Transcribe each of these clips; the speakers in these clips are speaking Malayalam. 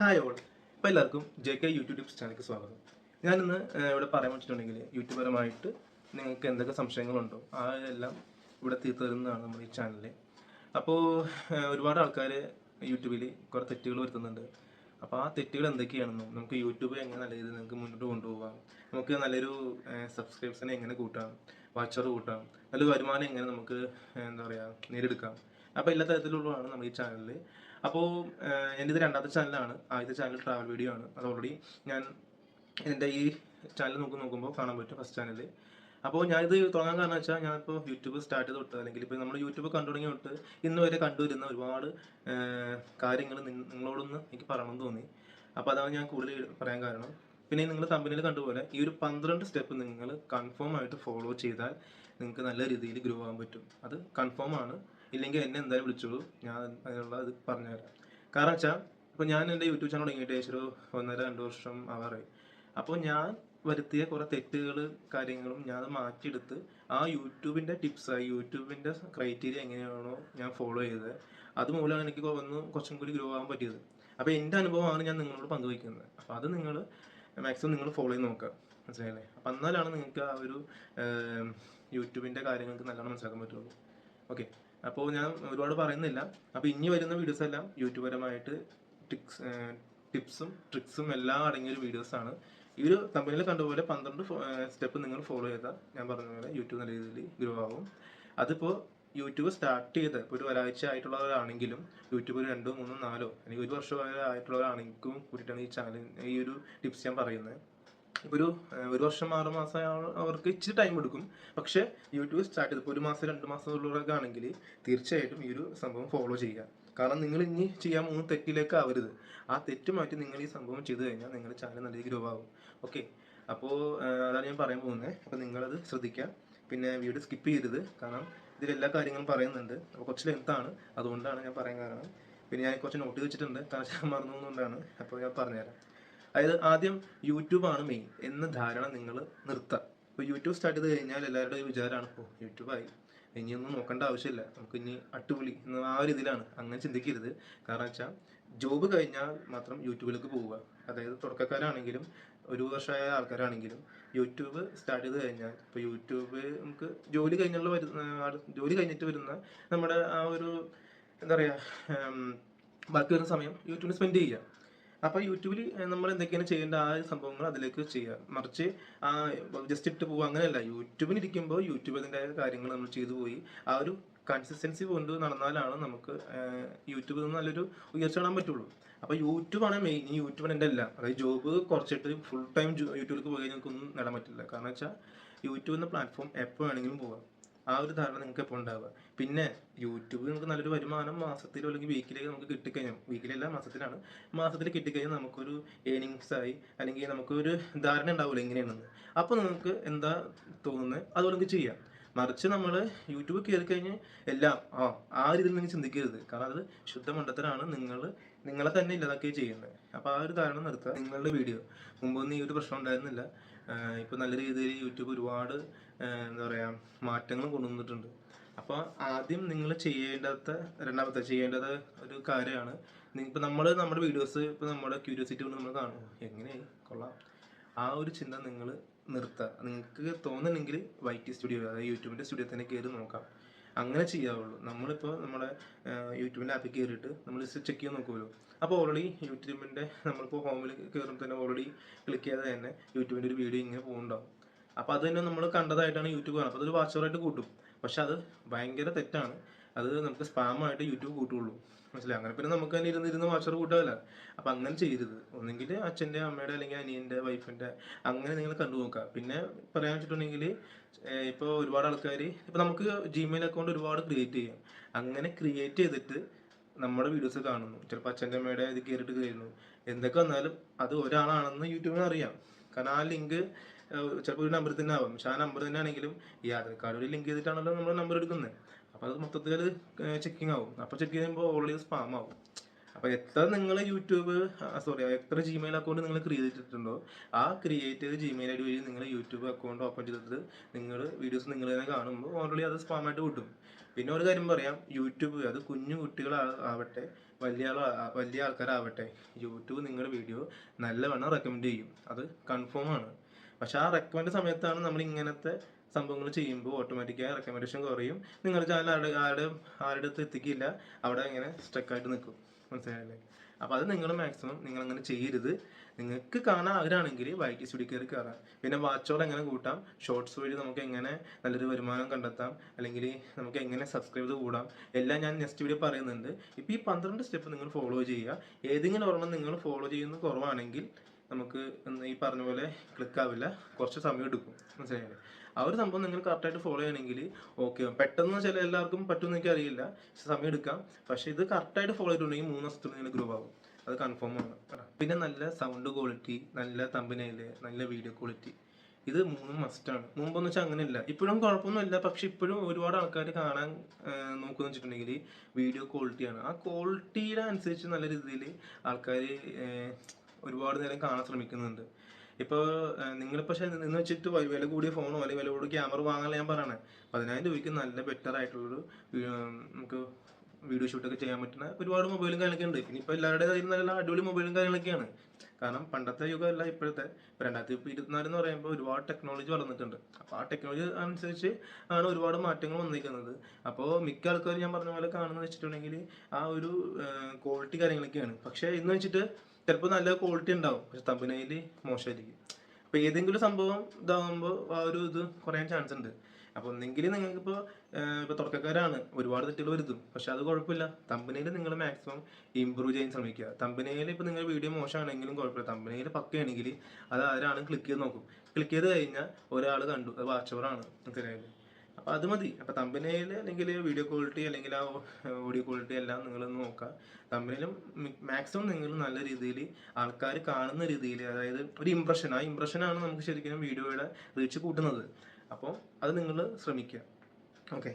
Hi all. അപ്പോൾ എല്ലാവർക്കും JK യൂട്യൂബ് ടിപ്സ് ചാനലിലേക്ക് സ്വാഗതം. ഞാനിന്ന് ഇവിടെ പറയാൻ വെച്ചിട്ടുണ്ടെങ്കിൽ യൂട്യൂബർമായിട്ട് നിങ്ങൾക്ക് എന്തൊക്കെ സംശയങ്ങളുണ്ടോ എല്ലാം ഇവിടെ തീർത്ത് തരുന്നതാണ് നമ്മുടെ ഈ ചാനലിൽ. അപ്പോൾ ഒരുപാട് ആൾക്കാർ യൂട്യൂബിൽ കുറേ തെറ്റുകൾ വരുത്തുന്നുണ്ട്. അപ്പോൾ ആ തെറ്റുകൾ എന്തൊക്കെയാണെന്നും നമുക്ക് യൂട്യൂബ് എങ്ങനെ നല്ല രീതിയിൽ നിങ്ങൾക്ക് മുന്നോട്ട് കൊണ്ടുപോകാം, നമുക്ക് നല്ലൊരു സബ്സ്ക്രൈബേഴ്സിനെ എങ്ങനെ കൂട്ടാം, വാച്ചർ കൂട്ടാം, നല്ലൊരു വരുമാനം എങ്ങനെ നമുക്ക് എന്താ പറയുക നേടിയെടുക്കാം. അപ്പോൾ എല്ലാ തരത്തിലുള്ളതാണ് നമ്മുടെ ഈ ചാനലിൽ. അപ്പോൾ എൻ്റെ ഇത് രണ്ടാമത്തെ ചാനലാണ്. ആദ്യത്തെ ചാനൽ ട്രാവൽ വീഡിയോ ആണ്. അത് ഓൾറെഡി ഞാൻ എൻ്റെ ഈ ചാനൽ നോക്കുമ്പോൾ കാണാൻ പറ്റും, ഫസ്റ്റ് ചാനൽ. അപ്പോൾ ഞാനിത് തുടങ്ങാൻ കാരണം വെച്ചാൽ ഞാനിപ്പോൾ യൂട്യൂബ് സ്റ്റാർട്ട് ചെയ്ത് തൊട്ട് അല്ലെങ്കിൽ ഇപ്പോൾ നമ്മൾ യൂട്യൂബ് കണ്ടു തുടങ്ങി തൊട്ട് ഇന്ന് വരെ കണ്ടുവരുന്ന ഒരുപാട് കാര്യങ്ങൾ നിങ്ങളോടൊന്ന് എനിക്ക് പറയണമെന്ന് തോന്നി. അപ്പോൾ അതാണ് ഞാൻ കൂടുതൽ പറയാൻ കാരണം. പിന്നെ നിങ്ങൾ തമ്പനിയിൽ കണ്ടുപോലെ ഈ ഒരു 12 സ്റ്റെപ്പ് നിങ്ങൾ കൺഫേം ആയിട്ട് ഫോളോ ചെയ്താൽ നിങ്ങൾക്ക് നല്ല രീതിയിൽ ഗ്രോ ആകാൻ പറ്റും. അത് കൺഫേം ആണ്. ഇല്ലെങ്കിൽ എന്നെ എന്തായാലും വിളിച്ചോളൂ, ഞാൻ അതിനുള്ള ഇത് പറഞ്ഞുതരാം. കാരണം വെച്ചാൽ ഇപ്പോൾ ഞാൻ എൻ്റെ യൂട്യൂബ് ചാനൽ തുടങ്ങിയിട്ട് ഏകദേശം ഒരു 1.5-2 വർഷം ആവാറായി. അപ്പോൾ ഞാൻ വരുത്തിയ കുറേ തെറ്റുകൾ കാര്യങ്ങളും ഞാൻ മാറ്റിയെടുത്ത് ആ യൂട്യൂബിൻ്റെ ടിപ്സ്, യൂട്യൂബിൻ്റെ ക്രൈറ്റീരിയ എങ്ങനെയാണോ ഞാൻ ഫോളോ ചെയ്തത്, അതുമൂലമാണ് എനിക്ക് കുറച്ചും കൂടി ഗ്രോ ആകാൻ പറ്റിയത്. അപ്പോൾ എൻ്റെ അനുഭവമാണ് ഞാൻ നിങ്ങളോട് പങ്കുവയ്ക്കുന്നത്. അപ്പോൾ അത് നിങ്ങൾ മാക്സിമം നിങ്ങൾ ഫോളോ ചെയ്ത് നോക്കുക, മനസ്സിലായില്ലേ? അപ്പം എന്നാലാണ് നിങ്ങൾക്ക് ആ ഒരു യൂട്യൂബിൻ്റെ കാര്യങ്ങൾക്ക് നല്ലോണം മനസ്സിലാക്കാൻ പറ്റുള്ളൂ. ഓക്കെ, അപ്പോൾ ഞാൻ ഒരുപാട് പറയുന്നില്ല. അപ്പോൾ ഇനി വരുന്ന വീഡിയോസ് എല്ലാം യൂട്യൂബർമായിട്ട് ടിപ്സും ട്രിക്സും എല്ലാം അടങ്ങിയൊരു വീഡിയോസാണ്. ഈ ഒരു തമ്പനിയിൽ കണ്ടുപോലെ 12 സ്റ്റെപ്പ് നിങ്ങൾ ഫോളോ ചെയ്താൽ ഞാൻ പറഞ്ഞ പോലെ യൂട്യൂബ് നല്ല രീതിയിൽ ഗ്രോ ആവും. അതിപ്പോൾ യൂട്യൂബ് സ്റ്റാർട്ട് ചെയ്ത് ഇപ്പോൾ ഒരു ഒരാഴ്ച ആയിട്ടുള്ളവരാണെങ്കിലും യൂട്യൂബ് 2, 3, 4 അല്ലെങ്കിൽ 1 വർഷം ആയിട്ടുള്ളവരാണെങ്കിലും കൂടിയിട്ടാണ് ഈ ചാനൽ ഈ ഒരു ടിപ്സ് ഞാൻ പറയുന്നത്. ഇപ്പോൾ ഒരു വർഷം 6 മാസം അവർക്ക് ഇച്ചിരി ടൈം എടുക്കും. പക്ഷേ യൂട്യൂബ് സ്റ്റാർട്ട് ചെയ്തപ്പോൾ 1 മാസം 2 മാസം ഉള്ളവരൊക്കെ ആണെങ്കിൽ തീർച്ചയായിട്ടും ഈ ഒരു സംഭവം ഫോളോ ചെയ്യുക. കാരണം നിങ്ങൾ ഇനി ചെയ്യാൻ പോകുന്ന തെറ്റിലേക്ക് ആവരുത്. ആ തെറ്റ് മാറ്റി നിങ്ങൾ ഈ സംഭവം ചെയ്തു കഴിഞ്ഞാൽ നിങ്ങളുടെ ചാനൽ നല്ല രീതിയിൽ ഗ്രോ ആകും. ഓക്കെ, അപ്പോൾ അതാണ് ഞാൻ പറയാൻ പോകുന്നത്. അപ്പോൾ നിങ്ങളത് ശ്രദ്ധിക്കുക. പിന്നെ വീഡിയോ സ്കിപ്പ് ചെയ്യരുത്, കാരണം ഇതിലെല്ലാ കാര്യങ്ങളും പറയുന്നുണ്ട്. അപ്പോൾ കുറച്ച് ലെങ്താണ്, അതുകൊണ്ടാണ് ഞാൻ പറയാൻ കാരണം. പിന്നെ ഞാൻ കുറച്ച് നോട്ട് വെച്ചിട്ടുണ്ട്, കാരണം ഞാൻ മറന്നു പോകുന്നതുകൊണ്ടാണ്. അപ്പോൾ ഞാൻ പറഞ്ഞുതരാം. അതായത് ആദ്യം യൂട്യൂബാണ് മെയിൻ എന്ന ധാരണ നിങ്ങൾ നിർത്തുക. ഇപ്പോൾ യൂട്യൂബ് സ്റ്റാർട്ട് ചെയ്ത് കഴിഞ്ഞാൽ എല്ലാവരുടെയും വിചാരമാണ്, ഇപ്പോൾ യൂട്യൂബായി ഇനിയൊന്നും നോക്കേണ്ട ആവശ്യമില്ല, നമുക്ക് ഇനി അട്ടുപൊളി എന്ന ആ ഒരു ഇതിലാണ്. അങ്ങനെ ചിന്തിക്കരുത്. കാരണം വെച്ചാൽ ജോബ് കഴിഞ്ഞാൽ മാത്രം യൂട്യൂബിലേക്ക് പോവുക. അതായത് തുടക്കക്കാരാണെങ്കിലും 1 വർഷമായ ആൾക്കാരാണെങ്കിലും യൂട്യൂബ് സ്റ്റാർട്ട് ചെയ്ത് കഴിഞ്ഞാൽ, ഇപ്പോൾ യൂട്യൂബ് നമുക്ക് ജോലി കഴിഞ്ഞിട്ട് വരുന്ന നമ്മുടെ ആ ഒരു എന്താ പറയുക, ബാക്കി വരുന്ന സമയം യൂട്യൂബിൽ സ്പെൻഡ് ചെയ്യുക. അപ്പോൾ യൂട്യൂബിൽ നമ്മൾ എന്തൊക്കെയാണ് ചെയ്യേണ്ട ആ സംഭവങ്ങൾ അതിലേക്ക് ചെയ്യുക. മറിച്ച് ജസ്റ്റ് ഇട്ട് പോവുക, അങ്ങനെയല്ല. യൂട്യൂബിൽ ഇരിക്കുമ്പോൾ യൂട്യൂബ് അതിൻ്റെ കാര്യങ്ങൾ നമ്മൾ ചെയ്തു പോയി ആ ഒരു കൺസിസ്റ്റൻസി കൊണ്ട് നടന്നാലാണ് നമുക്ക് യൂട്യൂബിൽ നിന്ന് നല്ലൊരു ഉയർച്ച കാണാൻ പറ്റുള്ളൂ. അപ്പോൾ യൂട്യൂബാണ് മെയിൻ. ഈ യൂട്യൂബാണ് എൻ്റെ എല്ലാം. അതായത് ജോബ് കുറച്ചിട്ട് ഫുൾ ടൈം യൂട്യൂബിലേക്ക് പോയി നമുക്കൊന്നും നേടാൻ പറ്റില്ല. കാരണം വെച്ചാൽ യൂട്യൂബ് എന്ന പ്ലാറ്റ്ഫോം എപ്പോൾ വേണമെങ്കിലും പോകാം. ആ ഒരു ധാരണ നിങ്ങൾക്ക് എപ്പോൾ ഉണ്ടാവുക. പിന്നെ യൂട്യൂബ് നമുക്ക് നല്ലൊരു വരുമാനം മാസത്തിലോ അല്ലെങ്കിൽ വീക്കിലേക്ക് നമുക്ക് കിട്ടിക്കഴിഞ്ഞാൽ, വീക്കിലല്ല മാസത്തിലാണ്, മാസത്തിൽ കിട്ടിക്കഴിഞ്ഞാൽ നമുക്കൊരു ഏണിങ്സ് ആയി, അല്ലെങ്കിൽ നമുക്കൊരു ധാരണ ഉണ്ടാവില്ല എങ്ങനെയാണെന്ന്. അപ്പോൾ നിങ്ങൾക്ക് എന്താ തോന്നുന്നത് അതുപോലെ നിങ്ങൾക്ക് ചെയ്യാം. മറിച്ച് നമ്മൾ യൂട്യൂബ് കയറി കഴിഞ്ഞ് എല്ലാം ആ രീതിയിൽ നിങ്ങൾ ചിന്തിക്കരുത്. കാരണം അത് ശുദ്ധ മണ്ടത്തരാണ്. നിങ്ങളെ തന്നെ ഇല്ലാതാക്കുകയും ചെയ്യുന്നത്. അപ്പോൾ ആ ഒരു ധാരണ നിർത്തുക. നിങ്ങളുടെ വീഡിയോ മുമ്പൊന്നും ഈ ഒരു പ്രശ്നം ഉണ്ടായിരുന്നില്ല. ഇപ്പോൾ നല്ല രീതിയിൽ യൂട്യൂബ് ഒരുപാട് എന്താ പറയുക മാറ്റങ്ങൾ കൊണ്ടുവന്നിട്ടുണ്ട്. അപ്പോൾ ആദ്യം നിങ്ങൾ രണ്ടാമത്തെ ചെയ്യേണ്ടത് ഒരു കാര്യമാണ്, ഇപ്പോൾ നമ്മുടെ വീഡിയോസ് ഇപ്പോൾ നമ്മുടെ ക്യൂരിയോസിറ്റി കൊണ്ട് നമ്മൾ കാണും, എങ്ങനെ കൊള്ളാം, ആ ഒരു ചിന്ത നിങ്ങൾ നിർത്തുക. നിങ്ങൾക്ക് തോന്നുന്നുണ്ടെങ്കിൽ YT സ്റ്റുഡിയോ, അതായത് യൂട്യൂബിൻ്റെ സ്റ്റുഡിയോ തന്നെ കയറി നോക്കാം. അങ്ങനെ ചെയ്യാവുള്ളൂ. നമ്മളിപ്പോൾ നമ്മുടെ യൂട്യൂബിൻ്റെ ആപ്പിൽ കയറിയിട്ട് നമ്മൾ ചെക്ക് ചെയ്യാൻ നോക്കുമല്ലോ. അപ്പോൾ ഓൾറെഡി യൂട്യൂബിൻ്റെ നമ്മളിപ്പോൾ ഹോമിൽ കയറുമ്പോൾ തന്നെ ഓൾറെഡി ക്ലിക്ക് ചെയ്താൽ തന്നെ യൂട്യൂബിൻ്റെ ഒരു വീഡിയോ ഇങ്ങനെ പോകുന്നുണ്ടാവും. അപ്പോൾ അത് തന്നെ നമ്മൾ കണ്ടതായിട്ടാണ് യൂട്യൂബ് കാണുന്നത്. അപ്പോൾ അതൊരു വാച്ചറായിട്ട് കൂട്ടും. പക്ഷെ അത് ഭയങ്കര തെറ്റാണ്. അത് നമുക്ക് സ്പാമായിട്ട് യൂട്യൂബ് കൂട്ടുള്ളൂ, മനസ്സിലായി? അങ്ങനെ പിന്നെ നമുക്ക് തന്നെ ഇരുന്ന് വാച്ചർ കൂട്ടാമല്ല. അപ്പോൾ അങ്ങനെ ചെയ്യരുത്. ഒന്നെങ്കിൽ അച്ഛൻ്റെ, അമ്മയുടെ, അല്ലെങ്കിൽ അനിയൻ്റെ, വൈഫിൻ്റെ, അങ്ങനെ നിങ്ങൾ കണ്ടു നോക്കുക. പിന്നെ പറയാൻ വെച്ചിട്ടുണ്ടെങ്കിൽ ഇപ്പോൾ ഒരുപാട് ആൾക്കാർ, ഇപ്പോൾ നമുക്ക് ജിമെയിൽ അക്കൗണ്ട് ഒരുപാട് ക്രിയേറ്റ് ചെയ്യാം. അങ്ങനെ ക്രിയേറ്റ് ചെയ്തിട്ട് നമ്മുടെ വീഡിയോസ് കാണുന്നു. ചിലപ്പോൾ അച്ഛൻ്റെ, അമ്മയുടെ ഇത് കയറിയിട്ട് കയറുന്നു. എന്തൊക്കെ വന്നാലും അത് ഒരാളാണെന്ന് യൂട്യൂബിന് അറിയാം. കാരണം ആ ലിങ്ക് ചിലപ്പോൾ ഒരു നമ്പർ തന്നെ ആവാം. പക്ഷെ ആ നമ്പർ തന്നെ ആണെങ്കിലും ഈ ആധാർ കാർഡ് ഒരു ലിങ്ക് ചെയ്തിട്ടാണല്ലോ നമ്മൾ നമ്പർ എടുക്കുന്നത്. അപ്പോൾ അത് മൊത്തത്തിൽ ചെക്കിങ് ആവും. അപ്പോൾ ചെക്ക് ചെയ്യുമ്പോൾ ഓൾറെഡി സ്പാം ആവും. അപ്പോൾ എത്ര നിങ്ങൾ എത്ര ജിമെയിൽ അക്കൗണ്ട് നിങ്ങൾ ക്രിയേറ്റ് ചെയ്തിട്ടുണ്ടോ, ആ ക്രിയേറ്റ് ചെയ്ത ജിമെയിൽ ID വഴി നിങ്ങൾ യൂട്യൂബ് അക്കൗണ്ട് ഓപ്പൺ ചെയ്തിട്ട് നിങ്ങൾ വീഡിയോസ് നിങ്ങൾ തന്നെ കാണുമ്പോൾ ഓൾറെഡി അത് സ്പാമായിട്ട് കിട്ടും. പിന്നെ ഒരു കാര്യം പറയാം, യൂട്യൂബ് അത് കുഞ്ഞു കുട്ടികളാവട്ടെ വലിയ ആൾക്കാരാവട്ടെ, യൂട്യൂബ് നിങ്ങളുടെ വീഡിയോ നല്ലവണ്ണം റെക്കമെൻഡ് ചെയ്യും, അത് കൺഫേം ആണ്. പക്ഷെ ആ റെക്കമെൻഡ് സമയത്താണ് നമ്മൾ ഇങ്ങനത്തെ സംഭവങ്ങൾ ചെയ്യുമ്പോൾ ഓട്ടോമാറ്റിക്കായി റെക്കമെൻഡേഷൻ കുറയും, നിങ്ങളുടെ ചാനൽ ആരുടെ അടുത്ത് എത്തിക്കില്ല, അവിടെ ഇങ്ങനെ സ്റ്റക്കായിട്ട് നിൽക്കും. മനസ്സിലായല്ലേ? അപ്പോൾ അത് നിങ്ങൾ മാക്സിമം നിങ്ങൾ അങ്ങനെ ചെയ്യരുത്. നിങ്ങൾക്ക് കാണാൻ ആഗ്രഹമാണെങ്കിൽ വൈറ്റി സ്റ്റുഡിയോ കയറി കയറാം. പിന്നെ വാച്ചോർ എങ്ങനെ കൂട്ടാം, ഷോർട്സ് വഴി നമുക്ക് എങ്ങനെ നല്ലൊരു വരുമാനം കണ്ടെത്താം, അല്ലെങ്കിൽ നമുക്ക് എങ്ങനെ സബ്സ്ക്രൈബ് കൂടാം, എല്ലാം ഞാൻ നെക്സ്റ്റ് വീഡിയോ പറയുന്നുണ്ട്. ഇപ്പോൾ ഈ 12 സ്റ്റെപ്പ് നിങ്ങൾ ഫോളോ ചെയ്യുക. ഏതെങ്കിലും ഒരെണ്ണം നിങ്ങൾ ഫോളോ ചെയ്യുന്നത് കുറവാണെങ്കിൽ നമുക്ക് ഈ പറഞ്ഞ പോലെ ക്ലിക്ക് ആവില്ല, കുറച്ച് സമയം എടുക്കും. മനസ്സിലായില്ലേ? ആ ഒരു സംഭവം നിങ്ങൾ കറക്റ്റായിട്ട് ഫോളോ ചെയ്യണമെങ്കിൽ ഓക്കെ, പെട്ടെന്ന് എല്ലാവർക്കും പറ്റുമെന്ന് എനിക്ക് അറിയില്ല, സമയം എടുക്കാം. പക്ഷേ ഇത് കറക്റ്റായിട്ട് ഫോളോ ചെയ്തിട്ടുണ്ടെങ്കിൽ 3 ദിവസത്തിൽ നിങ്ങൾ ഗ്രോ ആവും, അത് കൺഫേം ആണ്. പിന്നെ നല്ല സൗണ്ട് ക്വാളിറ്റി, നല്ല തമ്പനയില്, നല്ല വീഡിയോ ക്വാളിറ്റി, ഇത് 3 മസ്റ്റാണ്. മുമ്പെന്ന് വെച്ചാൽ അങ്ങനെയല്ല, ഇപ്പോഴും കുഴപ്പമൊന്നുമില്ല. പക്ഷെ ഇപ്പോഴും ഒരുപാട് ആൾക്കാർ കാണാൻ നോക്കുന്ന വെച്ചിട്ടുണ്ടെങ്കിൽ വീഡിയോ ക്വാളിറ്റിയാണ്. ആ ക്വാളിറ്റിയുടെ അനുസരിച്ച് നല്ല രീതിയിൽ ആൾക്കാർ ഒരുപാട് നേരം കാണാൻ ശ്രമിക്കുന്നുണ്ട്. ഇപ്പോൾ നിങ്ങളിപ്പോൾ നിന്ന് വെച്ചിട്ട് വില കൂടിയ ഫോണോ അല്ലെങ്കിൽ വില കൂടിയ ക്യാമറ വാങ്ങാൻ ഞാൻ പറയണേ, 10,000 രൂപയ്ക്ക് നല്ല ബെറ്റർ ആയിട്ടുള്ളൊരു നമുക്ക് വീഡിയോ ഷൂട്ടൊക്കെ ചെയ്യാൻ പറ്റുന്ന ഒരുപാട് മൊബൈലും കാര്യങ്ങളൊക്കെ ഉണ്ട്. പിന്നെ ഇപ്പോൾ എല്ലാവരുടെ കയ്യിൽ നല്ല അടിപൊളി മൊബൈലും കാര്യങ്ങളൊക്കെയാണ്. കാരണം പണ്ടത്തെ യുഗമല്ല ഇപ്പോഴത്തെ. ഇപ്പോൾ 2024 എന്ന് പറയുമ്പോൾ ഒരുപാട് ടെക്നോളജി വളർന്നിട്ടുണ്ട്. അപ്പോൾ ആ ടെക്നോളജി അനുസരിച്ച് ആണ് ഒരുപാട് മാറ്റങ്ങൾ വന്നിരിക്കുന്നത്. അപ്പോൾ മിക്ക ആൾക്കാരും ഞാൻ പറഞ്ഞ പോലെ കാണുന്നത് വെച്ചിട്ടുണ്ടെങ്കിൽ ആ ഒരു ക്വാളിറ്റി കാര്യങ്ങളൊക്കെയാണ്. പക്ഷേ ഇന്ന് വെച്ചിട്ട് ചിലപ്പോൾ നല്ല ക്വാളിറ്റി ഉണ്ടാവും, പക്ഷെ തമ്പനയിൽ മോശമായിരിക്കും. അപ്പോൾ ഏതെങ്കിലും സംഭവം ഇതാകുമ്പോൾ ആ ഒരു ഇത് കുറയാൻ ചാൻസ് ഉണ്ട്. അപ്പോൾ ഒന്നെങ്കിൽ നിങ്ങൾക്കിപ്പോൾ ഇപ്പോൾ തുടക്കക്കാരാണ്, ഒരുപാട് തെറ്റുകൾ വരുത്തും. പക്ഷെ അത് കുഴപ്പമില്ല, തമ്പനയിൽ നിങ്ങൾ മാക്സിമം ഇമ്പ്രൂവ് ചെയ്യാൻ ശ്രമിക്കുക. തമ്പനയിൽ ഇപ്പോൾ നിങ്ങൾ വീഡിയോ മോശമാണെങ്കിലും കുഴപ്പമില്ല, തമ്പനയിൽ പക്കയാണെങ്കിൽ അത് ആരാണ് ക്ലിക്ക് ചെയ്ത് നോക്കും. ക്ലിക്ക് ചെയ്ത് കഴിഞ്ഞാൽ ഒരാൾ കണ്ടു, അത് വാച്ചവറാണ്. മനസ്സിലായത്? അപ്പോൾ അത് മതി. അപ്പോൾ തമ്പനയിൽ അല്ലെങ്കിൽ വീഡിയോ ക്വാളിറ്റി അല്ലെങ്കിൽ ആ ഓഡിയോ ക്വാളിറ്റി എല്ലാം നിങ്ങളൊന്ന് നോക്കുക. തമ്പനയിലും മാക്സിമം നിങ്ങൾ നല്ല രീതിയിൽ ആൾക്കാർ കാണുന്ന രീതിയിൽ, അതായത് ഒരു ഇംപ്രഷൻ, ആ ഇംപ്രഷനാണ് നമുക്ക് ശരിക്കും വീഡിയോയുടെ റീച്ച് കൂട്ടുന്നത്. അപ്പോൾ അത് നിങ്ങൾ ശ്രമിക്കുക. ഓക്കെ.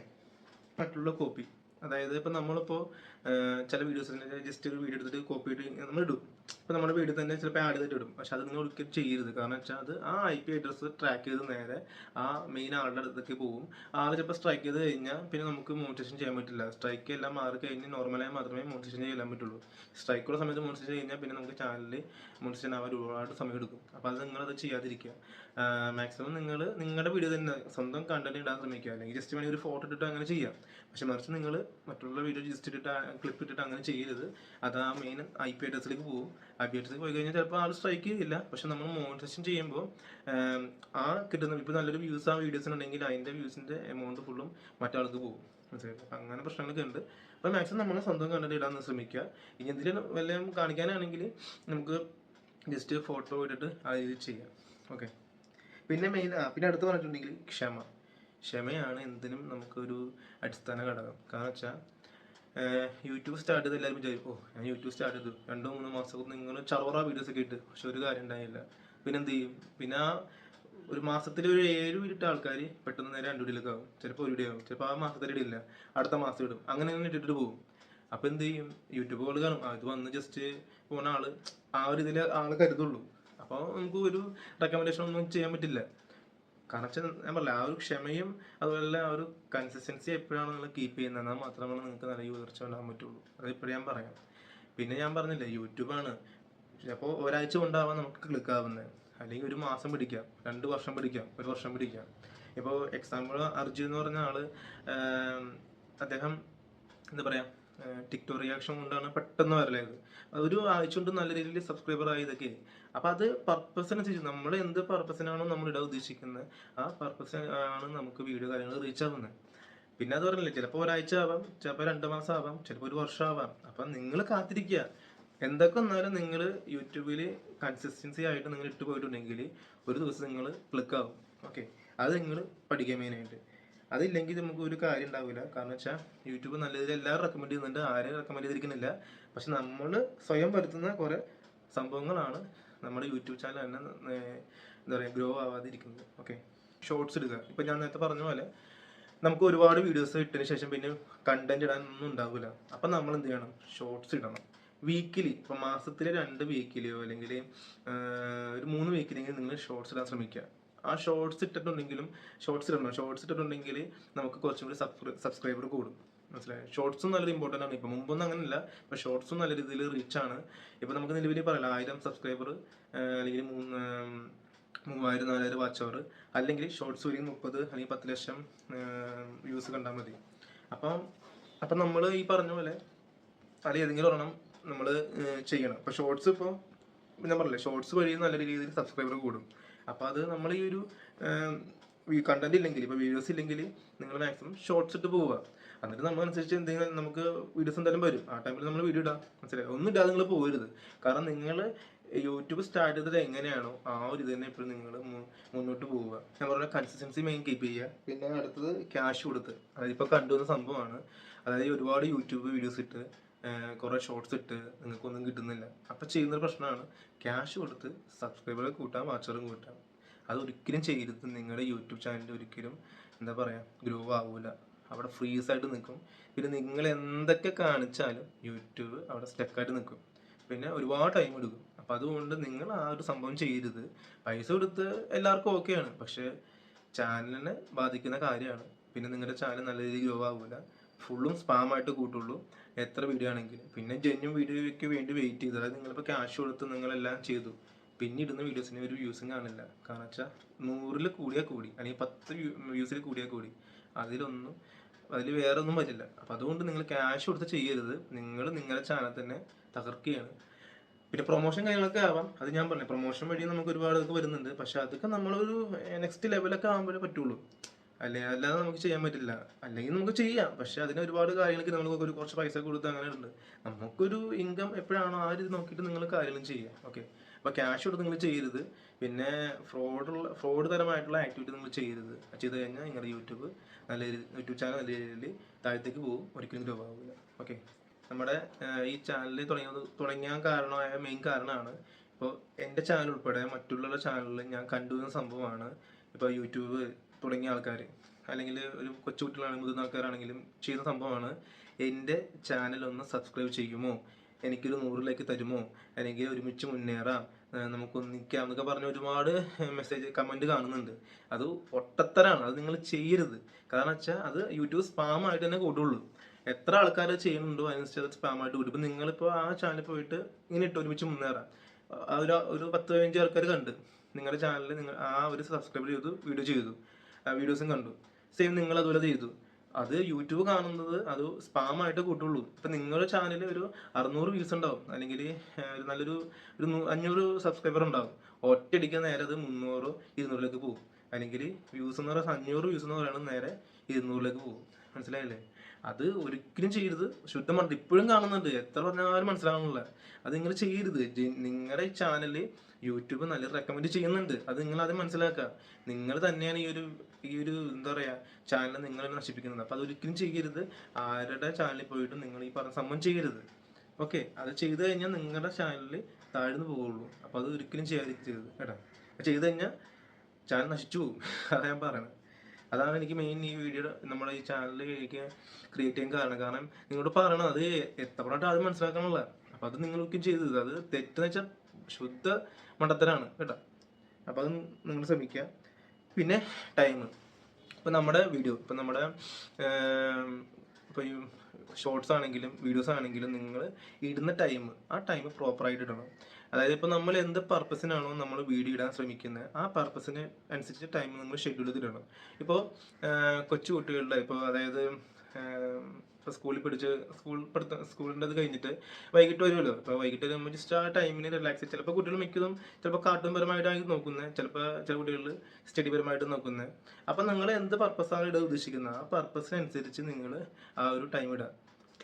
മറ്റുള്ള കോപ്പി, അതായത് ഇപ്പോൾ നമ്മളിപ്പോൾ ചില വീഡിയോസിൻ്റെ ജസ്റ്റ് ഒരു വീഡിയോ എടുത്തിട്ട് കോപ്പി ഇട്ട് നമ്മൾ ഇടും. ഇപ്പോൾ നമ്മുടെ വീഡിയോ തന്നെ ചിലപ്പോൾ ആഡ് ചെയ്തിട്ട് ഇടും. പക്ഷെ അത് നിങ്ങൾ ഒരിക്കലും ചെയ്യരുത്. കാരണം വെച്ചാൽ അത് ആ IP അഡ്രസ്സ് ട്രാക്ക് ചെയ്ത് നേരെ ആ മെയിൻ ആളുടെ അടുത്തേക്ക് പോകും. ആൾ ചിലപ്പോൾ സ്ട്രൈക്ക് ചെയ്ത് കഴിഞ്ഞാൽ പിന്നെ നമുക്ക് മോണിറ്റൈസേഷൻ ചെയ്യാൻ പറ്റില്ല. സ്ട്രൈക്ക് എല്ലാം മാറി കഴിഞ്ഞ് നോർമലായി മാത്രമേ മോണിറ്റൈസേഷൻ ചെയ്യാൻ പറ്റുള്ളൂ. സ്ട്രൈക്കുള്ള സമയത്ത് മോണിറ്റൈസേഷൻ കഴിഞ്ഞാൽ പിന്നെ നമുക്ക് ചാനലിൽ മോണിറ്റൈസേഷൻ ആവാൻ ഒരുപാട് സമയം എടുക്കും. അപ്പോൾ അത് നിങ്ങളത് ചെയ്യാതിരിക്കുക. മാക്സിമം നിങ്ങൾ നിങ്ങളുടെ വീഡിയോ തന്നെ സ്വന്തം കണ്ടന്റ് ഇടാൻ ശ്രമിക്കുക. അല്ലെങ്കിൽ ജസ്റ്റ് വേണമെങ്കിൽ ഒരു ഫോട്ടോ ഇട്ടിട്ട് അങ്ങനെ ചെയ്യാം. പക്ഷെ മറിച്ച് നിങ്ങൾ മറ്റുള്ള വീഡിയോ ജസ്റ്റ് ഇട്ടിട്ട് ക്ലിപ്പ് ഇട്ടിട്ട് അങ്ങനെ ചെയ്യരുത്. അത് ആ മെയിൻ IP അഡ്രസ്സിലേക്ക് പോകും. IP അഡ്രസ്സിലേക്ക് പോയി കഴിഞ്ഞാൽ ചിലപ്പോൾ ആൾ സ്ട്രൈക്ക് ചെയ്യില്ല. പക്ഷെ നമ്മൾ മോണിറ്റൈസേഷൻ ചെയ്യുമ്പോൾ ആ കിട്ടുന്ന ഇപ്പോൾ നല്ലൊരു വ്യൂസ് ആ വീഡിയോസിനുണ്ടെങ്കിൽ അതിൻ്റെ വ്യൂസിൻ്റെ എമൗണ്ട് ഫുള്ളും മറ്റാൾക്ക് പോകും. മനസ്സിലായി? അങ്ങനെ പ്രശ്നങ്ങളൊക്കെ ഉണ്ട്. അപ്പോൾ മാക്സിമം നമ്മൾ സ്വന്തം കണ്ടന്റ് ഇടാൻ ശ്രമിക്കുക. ഇനി എന്തെങ്കിലും വല്ലതും കാണിക്കാനാണെങ്കിൽ നമുക്ക് ജസ്റ്റ് ഫോട്ടോ ഇട്ടിട്ട് ആ രീതിയിൽ ചെയ്യാം. ഓക്കെ. പിന്നെ പിന്നെ അടുത്ത് പറഞ്ഞിട്ടുണ്ടെങ്കിൽ ക്ഷമയാണ് എന്തിനും നമുക്കൊരു അടിസ്ഥാന ഘടകം. കാരണം വെച്ചാൽ യൂട്യൂബ് സ്റ്റാർട്ട് ചെയ്ത് എല്ലാവരും വിചാരിക്കും, ഞാൻ യൂട്യൂബ് സ്റ്റാർട്ട് ചെയ്തു 2-3 മാസം നിങ്ങൾ ചറോറ വീഡിയോസൊക്കെ ഇട്ട്, പക്ഷെ ഒരു കാര്യം ഉണ്ടായില്ല. പിന്നെ എന്ത് ചെയ്യും? പിന്നെ ആ ഒരു മാസത്തിൽ ഒരു 7 വീഡിയോ ഇട്ട ആൾക്കാർ പെട്ടെന്ന് നേരെ 2 വീഡിയോയിലേക്ക് ആവും, ചിലപ്പോൾ ഒരു വീഡിയോ ആവും, ചിലപ്പോൾ ആ മാസത്തിൽ ഇടില്ല, അടുത്ത മാസം ഇടും, അങ്ങനെ ഇട്ടിട്ട് പോകും. അപ്പോൾ എന്ത് ചെയ്യും? യൂട്യൂബുകൾ കാണും, ഇത് വന്ന് ജസ്റ്റ് പോകുന്ന ആള് ആ ഒരു ഇതിൽ ആൾ കരുതുള്ളൂ. അപ്പോൾ നമുക്ക് ഒരു റെക്കമെൻഡേഷൻ ഒന്നും ചെയ്യാൻ പറ്റില്ല. കാരണം വെച്ചാൽ ഞാൻ പറഞ്ഞില്ല, ആ ഒരു ക്ഷമയും അതുപോലെ ആ ഒരു കൺസിസ്റ്റൻസി എപ്പോഴാണ് നിങ്ങൾ കീപ്പ് ചെയ്യുന്നത്, എന്നാൽ മാത്രമാണ് നിങ്ങൾക്ക് നല്ല ഉയർച്ച ഉണ്ടാകാൻ പറ്റുള്ളൂ. അത് എപ്പോഴും ഞാൻ പറയാം. പിന്നെ ഞാൻ പറഞ്ഞില്ലേ, യൂട്യൂബാണ്. അപ്പോൾ ഒരാഴ്ച കൊണ്ടാവാം നമുക്ക് ക്ലിക്ക് ആവുന്നത്, അല്ലെങ്കിൽ ഒരു മാസം പിടിക്കാം, 2 വർഷം പിടിക്കാം, 1 വർഷം പിടിക്കാം. ഇപ്പോൾ എക്സാമ്പിൾ അർജു എന്ന് പറഞ്ഞ ആള്, അദ്ദേഹം എന്താ പറയുക, ടിക്ടോക്ക് റിയാക്ഷൻ കൊണ്ടാണ് പെട്ടെന്ന് വരലായത്. അതൊരു ആഴ്ച കൊണ്ട് നല്ല രീതിയിൽ സബ്സ്ക്രൈബർ ആയതൊക്കെ. അപ്പോൾ അത് പർപ്പസിനനുസരിച്ച് നമ്മൾ എന്ത് പർപ്പസിനാണോ നമ്മൾ ഇടാൻ ഉദ്ദേശിക്കുന്നത്, ആ പർപ്പസ് ആണ് നമുക്ക് വീഡിയോ കാര്യങ്ങൾ റീച്ച് ആവുന്നത്. പിന്നെ അത് പറഞ്ഞില്ലേ, ചിലപ്പോൾ ഒരാഴ്ച ആവാം, ചിലപ്പോൾ 2 മാസം ആവാം, ചിലപ്പോൾ 1 വർഷം ആവാം. അപ്പം നിങ്ങൾ കാത്തിരിക്കുക. എന്തൊക്കെ വന്നാലും നിങ്ങൾ യൂട്യൂബിൽ കൺസിസ്റ്റൻസി ആയിട്ട് നിങ്ങൾ ഇട്ട് പോയിട്ടുണ്ടെങ്കിൽ ഒരു ദിവസം നിങ്ങൾ ക്ലിക്ക് ആവും. ഓക്കെ. അത് നിങ്ങൾ പഠിക്കാൻ മെയിനായിട്ട്. അതില്ലെങ്കിൽ നമുക്ക് ഒരു കാര്യം ഉണ്ടാവില്ല. കാരണം വെച്ചാൽ യൂട്യൂബ് നല്ല രീതിയിൽ എല്ലാവരും റെക്കമെൻഡ് ചെയ്യുന്നുണ്ട്, ആരെയും റെക്കമെൻഡ് ചെയ്തിരിക്കുന്നില്ല. പക്ഷെ നമ്മൾ സ്വയം വരുത്തുന്ന കുറേ സംഭവങ്ങളാണ് നമ്മുടെ യൂട്യൂബ് ചാനൽ തന്നെ എന്താ പറയുക ഗ്രോ ആവാതിരിക്കുന്നത്. ഓക്കെ. ഷോർട്സ് ഇടുക. ഇപ്പം ഞാൻ നേരത്തെ പറഞ്ഞ പോലെ നമുക്ക് ഒരുപാട് വീഡിയോസ് ഇട്ടതിന് ശേഷം പിന്നെ കണ്ടന്റ് ഇടാനൊന്നും ഉണ്ടാവില്ല. അപ്പം നമ്മൾ എന്ത് ചെയ്യണം? ഷോർട്സ് ഇടണം. വീക്കിലി, ഇപ്പം മാസത്തിൽ 2 വീക്കിലിയോ അല്ലെങ്കിൽ ഒരു 3 വീക്കിലെങ്കിലും നിങ്ങൾ ഷോർട്സ് ഇടാൻ ശ്രമിക്കുക. ആ ഷോർട്സ് ഇട്ടിട്ടുണ്ടെങ്കിൽ നമുക്ക് കുറച്ചും കൂടി സബ്സ്ക്രൈബർ കൂടും. മനസ്സിലായി. ഷോർട്സും നല്ലൊരു ഇമ്പോർട്ടൻ്റ് ആണ്. ഇപ്പം മുമ്പൊന്നും അങ്ങനെയല്ല, ഇപ്പോൾ ഷോർട്സും നല്ല രീതിയിൽ റീച്ചാണ്. ഇപ്പോൾ നമുക്ക് നിലവിൽ പറയാം 1000 സബ്സ്ക്രൈബർ അല്ലെങ്കിൽ 3000 4000 വാച്ച് അവർ, അല്ലെങ്കിൽ ഷോർട്സ് ഒരു 30 അല്ലെങ്കിൽ 10 ലക്ഷം വ്യൂസ് കണ്ടാൽ മതി. അപ്പം നമ്മൾ ഈ പറഞ്ഞ പോലെ അത് ഏതെങ്കിലും ഒരെണ്ണം നമ്മൾ ചെയ്യണം. ഇപ്പോൾ ഷോർട്സ് ഇപ്പോൾ ഞാൻ പറഞ്ഞില്ലേ, ഷോർട്സ് വഴി നല്ല രീതിയിൽ സബ്സ്ക്രൈബർ കൂടും. അപ്പോൾ അത് നമ്മൾ ഈ ഒരു കണ്ടന്റ് ഇല്ലെങ്കിൽ, ഇപ്പോൾ വീഡിയോസ് ഇല്ലെങ്കിൽ നിങ്ങൾ മാക്സിമം ഷോർട്സ് ഇട്ട് പോവുക. എന്നിട്ട് നമ്മളനുസരിച്ച് എന്തെങ്കിലും നമുക്ക് വീഡിയോസ് എന്തായാലും വരും, ആ ടൈമിൽ നമ്മൾ വീഡിയോ ഇടാം. മനസ്സിലായി? ഒന്നും ഇടാതെ നിങ്ങൾ പോകരുത്. കാരണം നിങ്ങൾ യൂട്യൂബ് സ്റ്റാർട്ട് ചെയ്തത് എങ്ങനെയാണോ ആ ഒരു ഇത് തന്നെ എപ്പോഴും നിങ്ങൾ മുന്നോട്ട് പോവുക. ഞാൻ പറഞ്ഞ കൺസിസ്റ്റൻസി മെയിൻ കീപ്പ് ചെയ്യുക. പിന്നെ അടുത്തത് ക്യാഷ് കൊടുത്ത്, അതായത് ഇപ്പോൾ കണ്ടുവന്ന സംഭവമാണ്. അതായത് ഒരുപാട് യൂട്യൂബ് വീഡിയോസ് ഇട്ട് കുറേ ഷോർട്സ് ഇട്ട് നിങ്ങൾക്കൊന്നും കിട്ടുന്നില്ല. അപ്പോൾ ചെയ്യുന്നൊരു പ്രശ്നമാണ് ക്യാഷ് കൊടുത്ത് സബ്സ്ക്രൈബറെ കൂട്ടാം, വാച്ചറും കൂട്ടാം. അത് ഒരിക്കലും ചെയ്യരുത്. നിങ്ങളുടെ യൂട്യൂബ് ചാനൽ ഒരിക്കലും എന്താ പറയുക ഗ്രോ ആവില്ല, അവിടെ ഫ്രീസ് ആയിട്ട് നിൽക്കും. പിന്നെ നിങ്ങൾ എന്തൊക്കെ കാണിച്ചാലും യൂട്യൂബ് അവിടെ സ്റ്റക്കായിട്ട് നിൽക്കും, പിന്നെ ഒരുപാട് ടൈം എടുക്കും. അപ്പം അതുകൊണ്ട് നിങ്ങൾ ആ ഒരു സംഭവം ചെയ്യരുത്. പൈസ കൊടുത്ത് എല്ലാവർക്കും ഓക്കെയാണ്, പക്ഷേ ചാനലിനെ ബാധിക്കുന്ന കാര്യമാണ്. പിന്നെ നിങ്ങളുടെ ചാനൽ നല്ല രീതിയിൽ ഗ്രോ ആവില്ല, ഫുള്ളും സ്പാമായിട്ട് കൂട്ടുള്ളൂ എത്ര വീഡിയോ ആണെങ്കിലും. പിന്നെ ജെന്യൂൻ വീഡിയോയ്ക്ക് വേണ്ടി വെയിറ്റ് ചെയ്തു, അതായത് നിങ്ങളിപ്പോൾ ക്യാഷ് കൊടുത്ത് നിങ്ങളെല്ലാം ചെയ്തു, പിന്നെ ഇടുന്ന വീഡിയോസിന് ഒരു വ്യൂസും കാണില്ല. കാരണം വെച്ചാൽ 100-ൽ കൂടിയാൽ കൂടി, അല്ലെങ്കിൽ 10 വ്യൂസിൽ കൂടിയാൽ കൂടി, അതിൽ വേറെ ഒന്നും വരില്ല. അപ്പം അതുകൊണ്ട് നിങ്ങൾ ക്യാഷ് കൊടുത്ത് ചെയ്യരുത്. നിങ്ങൾ നിങ്ങളുടെ ചാനൽ തന്നെ തകർക്കുകയാണ്. പിന്നെ പ്രൊമോഷൻ കാര്യങ്ങളൊക്കെ ആവാം, അത് ഞാൻ പറഞ്ഞു. പ്രൊമോഷൻ വഴി നമുക്ക് ഒരുപാട് ഇതൊക്കെ വരുന്നുണ്ട്, പക്ഷെ അതൊക്കെ നമ്മളൊരു നെക്സ്റ്റ് ലെവലൊക്കെ ആകുമ്പോഴേ പറ്റുള്ളൂ, അല്ലാതെ നമുക്ക് ചെയ്യാൻ പറ്റില്ല. അല്ലെങ്കിൽ നമുക്ക് ചെയ്യാം, പക്ഷെ അതിന് ഒരുപാട് കാര്യങ്ങൾക്ക് നമുക്ക് കുറച്ച് പൈസ കൊടുത്ത് അങ്ങനെ ഉണ്ട്. നമുക്കൊരു ഇൻകം എപ്പോഴാണോ ആ രീതി നോക്കിയിട്ട് നിങ്ങൾ കാര്യങ്ങളും ചെയ്യുക. ഓക്കെ, അപ്പോൾ ക്യാഷ് കൊടുത്ത് നിങ്ങൾ ചെയ്യരുത്. പിന്നെ ഫ്രോഡ് തരമായിട്ടുള്ള ആക്ടിവിറ്റി നിങ്ങൾ ചെയ്യരുത്. ചെയ്ത് കഴിഞ്ഞാൽ നിങ്ങളുടെ യൂട്യൂബ് ചാനൽ നല്ല രീതിയിൽ താഴത്തേക്ക് പോകും, ഒരിക്കലും ഗ്രോ ആവില്ല. ഓക്കെ, നമ്മുടെ ഈ ചാനൽ തുടങ്ങിയ കാരണമായ മെയിൻ കാരണമാണ് ഇപ്പോൾ എൻ്റെ ചാനൽ ഉൾപ്പെടെ മറ്റുള്ള ചാനലിൽ ഞാൻ കണ്ടുവരുന്ന സംഭവമാണ്. ഇപ്പോൾ യൂട്യൂബ് തുടങ്ങിയ ആൾക്കാർ, അല്ലെങ്കിൽ ഒരു കൊച്ചുകുട്ടികളാണെങ്കിലും മുതിർന്ന ആൾക്കാരാണെങ്കിലും ചെയ്യുന്ന സംഭവമാണ്, എൻ്റെ ചാനൽ ഒന്ന് സബ്സ്ക്രൈബ് ചെയ്യുമോ, എനിക്കൊരു 100-ലേക്ക് തരുമോ, അല്ലെങ്കിൽ ഒരുമിച്ച് മുന്നേറാം, നമുക്കൊന്നിക്കാം എന്നൊക്കെ പറഞ്ഞ് ഒരുപാട് മെസ്സേജ് കമൻറ്റ് കാണുന്നുണ്ട്. അത് പൊട്ടത്തരാണ്, അത് നിങ്ങൾ ചെയ്യരുത്. കാരണം വെച്ചാൽ അത് യൂട്യൂബ് സ്പാമായിട്ട് തന്നെ കൂടുള്ളൂ. എത്ര ആൾക്കാർ ചെയ്യുന്നുണ്ടോ അതിനനുസരിച്ച് സ്പാമായിട്ട് കൂടും. ഇപ്പം നിങ്ങളിപ്പോൾ ആ ചാനൽ പോയിട്ട് ഇങ്ങനെ ഇട്ട് ഒരുമിച്ച് മുന്നേറാം, ഒരു 10-15 ആൾക്കാർ കണ്ട് നിങ്ങളുടെ ചാനലിൽ നിങ്ങൾ ആ ഒരു സബ്സ്ക്രൈബ് ചെയ്തു, വീഡിയോ ചെയ്തു, വീഡിയോസും കണ്ടു, സെയിം നിങ്ങൾ അതുപോലെ ചെയ്തു. അത് യൂട്യൂബ് കാണുന്നത് അത് സ്പാമായിട്ട് കൂട്ടുള്ളൂ. ഇപ്പം നിങ്ങളുടെ ചാനൽ ഒരു 600 വ്യൂസ് ഉണ്ടാവും, അല്ലെങ്കിൽ നല്ലൊരു 500 സബ്സ്ക്രൈബർ ഉണ്ടാവും. ഒറ്റയടിക്കാൻ നേരെ അത് 300-200-ലേക്ക് പോകും. അല്ലെങ്കിൽ വ്യൂസ് എന്ന് പറയുന്നത് 500 വ്യൂസ് എന്ന് പറയുന്നത് നേരെ 200-ലേക്ക് പോകും. മനസ്സിലായില്ലേ? അത് ഒരിക്കലും ചെയ്യരുത്. ശുദ്ധമാണ്. ഇപ്പോഴും കാണുന്നുണ്ട്, എത്ര പറഞ്ഞാലും മനസ്സിലാവുന്നില്ല. അത് നിങ്ങൾ ചെയ്യരുത്. നിങ്ങളുടെ ചാനൽ യൂട്യൂബ് നല്ല റെക്കമെൻഡ് ചെയ്യുന്നുണ്ട്, അത് നിങ്ങൾ അത് മനസ്സിലാക്കുക. നിങ്ങൾ തന്നെയാണ് ഈ ഒരു എന്താ പറയുക ചാനൽ നിങ്ങൾ നശിപ്പിക്കുന്നത്. അപ്പോൾ അതൊരിക്കലും ചെയ്യരുത്. ആരുടെ ചാനലിൽ പോയിട്ട് നിങ്ങൾ ഈ പറഞ്ഞ സംഭവം ചെയ്യരുത്. ഓക്കെ, അത് ചെയ്തു കഴിഞ്ഞാൽ നിങ്ങളുടെ ചാനലിൽ താഴ്ന്നു പോവുള്ളൂ. അപ്പോൾ അത് ഒരിക്കലും ചെയ്യാതിരിക്കരുത് കേട്ടോ. ചെയ്തു കഴിഞ്ഞാൽ ചാനൽ നശിച്ചു പോകും. അതാണ് ഞാൻ പറയണത്. അതാണ് എനിക്ക് മെയിൻ ഈ വീഡിയോ നമ്മുടെ ഈ ചാനൽ ക്രിയേറ്റ് ചെയ്യാൻ കാരണം നിങ്ങളോട് പറയണം. അത് എത്രപ്പെടാട്ട് ആദ്യം മനസ്സിലാക്കാനുള്ള. അപ്പോൾ അത് നിങ്ങൾക്കും ചെയ്തത് അത് തെറ്റെന്ന് വെച്ചാൽ ശുദ്ധ മണ്ടത്തരാണ് കേട്ടോ. അപ്പോൾ അത് നിങ്ങൾ ശ്രമിക്കുക. പിന്നെ ടൈം, ഇപ്പം നമ്മുടെ വീഡിയോ, ഇപ്പം നമ്മുടെ ഇപ്പോൾ ഈ ഷോർട്സ് ആണെങ്കിലും വീഡിയോസ് ആണെങ്കിലും നിങ്ങൾ ഇടുന്ന ആ ടൈം പ്രോപ്പറായിട്ട് ഇടണം. അതായത് ഇപ്പോൾ നമ്മൾ എന്ത് പർപ്പസിനാണോ നമ്മൾ വീഡിയോ ഇടാൻ ശ്രമിക്കുന്നത് ആ പർപ്പസിന് അനുസരിച്ച് ടൈം നമ്മൾ ഷെഡ്യൂൾ ചെയ്തിടണം. ഇപ്പോൾ കൊച്ചു കുട്ടികളുടെ ഇപ്പോൾ അതായത് ഇപ്പോൾ സ്കൂളിൻ്റെ അത് കഴിഞ്ഞിട്ട് വൈകിട്ട് വരുമല്ലോ. ഇപ്പോൾ വൈകിട്ട് വരുമ്പോൾ ജസ്റ്റ് ആ ടൈമിന് റിലാക്സ്. ചിലപ്പോൾ കുട്ടികൾ മിക്കതും ചിലപ്പോൾ കാർട്ടൂൺ പരമായിട്ടാണ് നോക്കുന്നത്, ചില കുട്ടികൾ സ്റ്റഡി പരമായിട്ട് നോക്കുന്നത്. അപ്പം നിങ്ങൾ എന്ത് പർപ്പസാണ് ഇടാൻ ഉദ്ദേശിക്കുന്നത് ആ പർപ്പസിനനുസരിച്ച് നിങ്ങൾ ആ ഒരു ടൈം ഇടുക.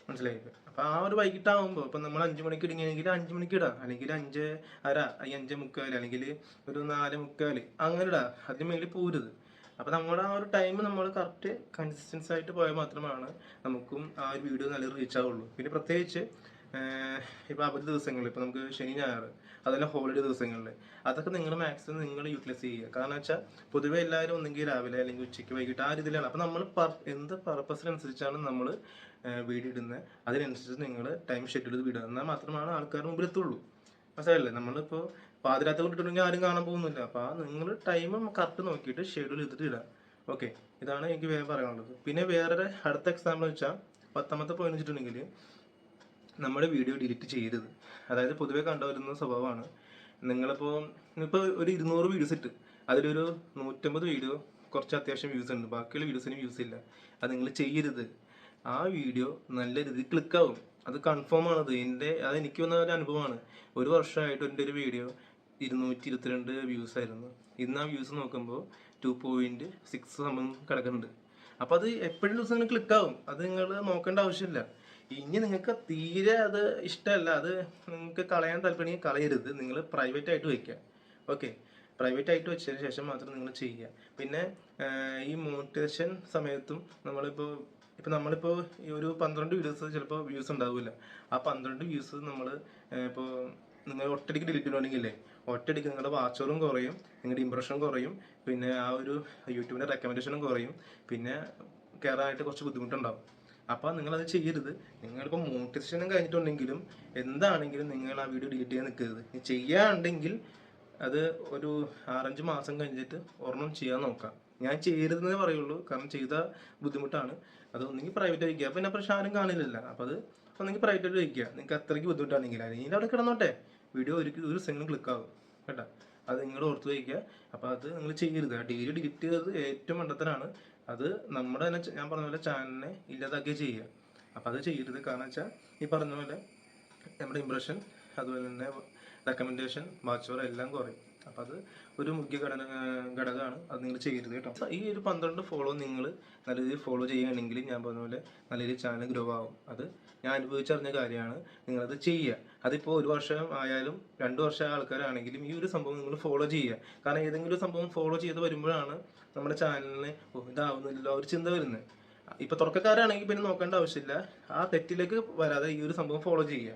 മനസ്സിലായില്ലേ? അപ്പോൾ ആ ഒരു വൈകിട്ടാകുമ്പോൾ ഇപ്പം നമ്മൾ 5 മണിക്ക് ഇടുകയാണെങ്കിൽ 5 മണിക്ക് ഇടാം, അല്ലെങ്കിൽ 5:30, 5:45, അല്ലെങ്കിൽ ഒരു 4:45 അങ്ങനെ ഇടാം. അതിന് മേളിൽ പോരുത്. അപ്പോൾ നമ്മുടെ ആ ഒരു ടൈം നമ്മൾ കറക്റ്റ് കൺസിസ്റ്റൻസി ആയിട്ട് പോയാൽ മാത്രമാണ് നമുക്കും ആ ഒരു വീഡിയോ നല്ല റീച്ച് ആവുള്ളൂ. പിന്നെ പ്രത്യേകിച്ച് ഇപ്പോൾ അവധി ദിവസങ്ങളിൽ, ഇപ്പോൾ നമുക്ക് ശനി ഞായർ അതല്ല ഹോളിഡേ ദിവസങ്ങളിൽ അതൊക്കെ നിങ്ങൾ മാക്സിമം നിങ്ങൾ യൂട്ടിലൈസ് ചെയ്യുക. കാരണം വെച്ചാൽ പൊതുവെ എല്ലാവരും ഒന്നെങ്കിൽ രാവിലെ അല്ലെങ്കിൽ ഉച്ചയ്ക്ക് വൈകിട്ട് ആ രീതിയിലാണ്. അപ്പോൾ നമ്മൾ എന്ത് പർപ്പസിനനുസരിച്ചാണ് നമ്മൾ വീഡിയോ ഇടുന്നത് അതിനനുസരിച്ച് നിങ്ങൾ ടൈം ഷെഡ്യൂൾ ചെയ്ത് വിടുക. എന്നാൽ മാത്രമാണ് ആൾക്കാർ മുമ്പിൽ എത്തുള്ളൂ. മനസ്സിലായില്ലേ? നമ്മളിപ്പോൾ പാതിരാത്രി കൊണ്ടിട്ടുണ്ടെങ്കിൽ ആരും കാണാൻ പോകുന്നില്ല. അപ്പോൾ നിങ്ങൾ ടൈം കറക്റ്റ് നോക്കിയിട്ട് ഷെഡ്യൂൾ ചെയ്തിട്ട് ഇടാം. ഓക്കെ, ഇതാണ് എനിക്ക് വേറെ പറയാനുള്ളത്. പിന്നെ വേറെ അടുത്ത എക്സാമ്പിൾ വെച്ചാൽ 10ാമത്തെ പോയിന്റ് വെച്ചിട്ടുണ്ടെങ്കിൽ നമ്മുടെ വീഡിയോ ഡിലീറ്റ് ചെയ്യരുത്. അതായത് പൊതുവെ കണ്ടുവരുന്ന സ്വഭാവമാണ്, ഇപ്പോൾ ഒരു 200 വീഡിയോസ് ഇട്ട് അതിലൊരു 150 വീഡിയോ കുറച്ച് അത്യാവശ്യം വ്യൂസ് ഉണ്ട്, ബാക്കിയുള്ള വീഡിയോസിന് വ്യൂസ് ഇല്ല. അത് നിങ്ങൾ ചെയ്യരുത്. ആ വീഡിയോ നല്ല രീതിയിൽ ക്ലിക്കാവും, അത് കൺഫേം ആണത്. അത് എനിക്ക് വന്ന ഒരു അനുഭവമാണ്. ഒരു വർഷമായിട്ട് എൻ്റെ ഒരു വീഡിയോ 222 വ്യൂസ് ആയിരുന്നു. ഇന്ന് ആ വ്യൂസ് നോക്കുമ്പോൾ 2.6 സമയം കിടക്കുന്നുണ്ട്. അപ്പോൾ അത് എപ്പോഴും ദിവസം നിങ്ങൾ ക്ലിക്കാവും, അത് നിങ്ങൾ നോക്കേണ്ട ആവശ്യമില്ല. ഇനി നിങ്ങൾക്ക് തീരെ അത് ഇഷ്ടമല്ല, അത് നിങ്ങൾക്ക് കളയാൻ താല്പര്യം കളയരുത്, നിങ്ങൾ പ്രൈവറ്റ് ആയിട്ട് വയ്ക്കുക. ഓക്കെ, പ്രൈവറ്റ് ആയിട്ട് വെച്ചതിന് ശേഷം മാത്രം നിങ്ങൾ ചെയ്യുക. പിന്നെ ഈ മോണിറ്റൈസേഷൻ സമയത്തും നമ്മളിപ്പോൾ ഈ ഒരു 12 വീഡിയോസ് ചിലപ്പോൾ വ്യൂസ് ഉണ്ടാവില്ല. ആ 12 വ്യൂസ് ഇപ്പോൾ നിങ്ങൾ ഒറ്റയടിക്ക് ഡിലീറ്റ് ചെയ്യണമെങ്കിലേ, ഒറ്റയടിക്ക് നിങ്ങളുടെ വാച്ച് അവറും കുറയും, നിങ്ങളുടെ ഇംപ്രഷൻ കുറയും, പിന്നെ ആ ഒരു യൂട്യൂബിൻ്റെ റെക്കമെൻഡേഷനും കുറയും, പിന്നെ കയറാനായിട്ട് കുറച്ച് ബുദ്ധിമുട്ടുണ്ടാവും. അപ്പോൾ നിങ്ങളത് ചെയ്യരുത്. നിങ്ങളിപ്പോൾ മോണിറ്റൈസേഷനും കഴിഞ്ഞിട്ടുണ്ടെങ്കിലും എന്താണെങ്കിലും നിങ്ങൾ ആ വീഡിയോ ഡിലീറ്റ് ചെയ്യാൻ നിൽക്കരുത്. ചെയ്യാണ്ടെങ്കിൽ അത് ഒരു 6-5 മാസം കഴിഞ്ഞിട്ട് ഒരെണ്ണം ചെയ്യാൻ നോക്കാം. ഞാൻ ചെയ്യരുതെന്നേ പറയുള്ളൂ, കാരണം ചെയ്താൽ ബുദ്ധിമുട്ടാണ്. അത് ഒന്നെങ്കിൽ പ്രൈവറ്റ് വയ്ക്കുക, പിന്നെ പ്രശ്നം ആരും കാണില്ല. അപ്പോൾ അത് ഒന്നെങ്കിൽ പ്രൈവറ്റ് ആയിട്ട് വയ്ക്കുക. നിങ്ങൾക്ക് അത്രയ്ക്ക് ബുദ്ധിമുട്ടാണെങ്കിൽ അതിൻ്റെ അവിടെ കിടന്നോട്ടെ, വീഡിയോ ഒരു സെക്കൻഡ് ക്ലിക്കാവും കേട്ടോ. അത് നിങ്ങൾ ഓർത്ത് വയ്ക്കുക. അപ്പോൾ അത് നിങ്ങൾ ചെയ്യരുത്. ആ ഡെയിലി ഡിലീറ്റ് ചെയ്തത് ഏറ്റവും മണ്ടത്തരാണ്. അത് നമ്മുടെ തന്നെ ഞാൻ പറഞ്ഞ പോലെ ചാനലിനെ ഇല്ലാതാക്കുകയും ചെയ്യുക. അപ്പോൾ അത് ചെയ്യരുത്. കാരണം വെച്ചാൽ ഈ പറഞ്ഞ പോലെ നമ്മുടെ ഇംപ്രഷൻ, അതുപോലെ തന്നെ റെക്കമെൻഡേഷൻ, വാച്ച് അവർ എല്ലാം കുറയും. അപ്പം അത് ഒരു മുഖ്യ ഘടകമാണ്. അത് നിങ്ങൾ ചെയ്യരുത് കേട്ടോ. ഈ ഒരു 12 ഫോളോ നിങ്ങൾ നല്ല രീതിയിൽ ഫോളോ ചെയ്യുകയാണെങ്കിൽ ഞാൻ പറഞ്ഞ പോലെ നല്ല രീതിയിൽ ചാനൽ ഗ്രോ ആവും. അത് ഞാൻ അനുഭവിച്ചറിഞ്ഞ കാര്യമാണ്. നിങ്ങളത് ചെയ്യുക. അതിപ്പോൾ 1 വർഷം ആയാലും 2 വർഷം ആൾക്കാരാണെങ്കിലും ഈ ഒരു സംഭവം നിങ്ങൾ ഫോളോ ചെയ്യുക. കാരണം ഏതെങ്കിലും ഒരു സംഭവം ഫോളോ ചെയ്ത് വരുമ്പോഴാണ് നമ്മുടെ ചാനലിന് ഇതാവുന്നില്ലല്ലോ ഒരു ചിന്ത വരുന്നത്. ഇപ്പോൾ തുടക്കക്കാരാണെങ്കിൽ പിന്നെ നോക്കേണ്ട ആവശ്യമില്ല. ആ തെറ്റിലേക്ക് വരാതെ ഈ ഒരു സംഭവം ഫോളോ ചെയ്യുക.